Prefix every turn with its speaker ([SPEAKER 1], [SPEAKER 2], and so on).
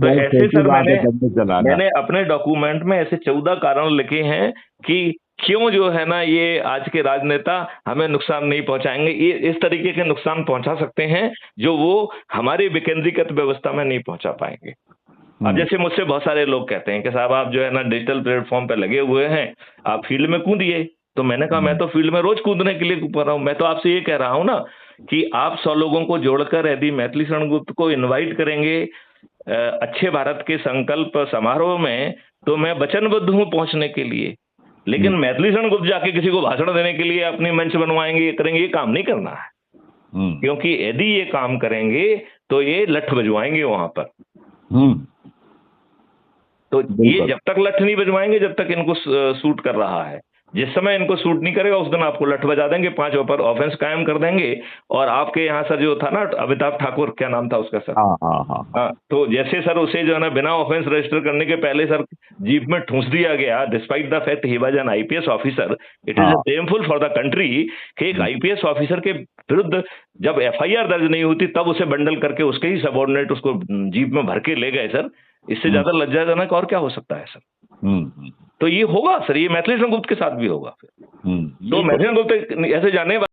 [SPEAKER 1] तो ऐसे सर मैंने
[SPEAKER 2] चलाना।
[SPEAKER 1] अपने डॉक्यूमेंट में ऐसे 14 कारण लिखे हैं कि क्यों जो है ना ये आज के राजनेता हमें नुकसान नहीं पहुंचाएंगे, ये इस तरीके के नुकसान पहुंचा सकते हैं जो वो हमारी विकेंद्रीकृत व्यवस्था में नहीं पहुंचा पाएंगे। अब जैसे मुझसे बहुत सारे लोग कहते हैं कि साहब आप जो है ना डिजिटल प्लेटफॉर्म पे लगे हुए हैं, आप फील्ड में कूदिए। तो मैंने कहा मैं तो फील्ड में रोज कूदने के लिए कूद रहा हूं। मैं तो आपसे ये कह रहा हूं ना कि आप 100 लोगों को जोड़कर यदि मैथिली शरण गुप्त को इनवाइट करेंगे अच्छे भारत के संकल्प समारोह में, तो मैं वचनबद्ध हूं पहुंचने के लिए। लेकिन मैथिली शरण गुप्त जाके किसी को भाषण देने के लिए अपनी मंच बनवाएंगे, ये करेंगे, ये काम नहीं करना है। क्योंकि यदि ये काम करेंगे तो ये लठ बजवाएंगे वहां पर। तो ये जब तक लठ नहीं बजवाएंगे जब तक इनको सूट कर रहा है। जिस समय इनको सूट नहीं करेगा उस दिन आपको लठ बजा देंगे, 5 ऊपर ऑफेंस कायम कर देंगे। और आपके यहाँ सर जो था ना अमिताभ ठाकुर, क्या नाम था उसका सर? हाँ, तो जैसे सर उसे जो है ना बिना ऑफेंस रजिस्टर करने के पहले सर जीप में ठूंस दिया गया, despite the fact he was an IPS officer. It is shameful for the country कि एक आईपीएस ऑफिसर के विरुद्ध जब एफआईआर दर्ज नहीं होती तब उसे बंडल करके उसके ही सबऑर्डिनेट उसको जीप में भर के ले गए सर। इससे ज्यादा लज्जाजनक और क्या हो सकता है सर? तो ये होगा सर, ये मैथिली शरण गुप्त के साथ भी होगा फिर। तो मैथिली शरण गुप्त ऐसे जाने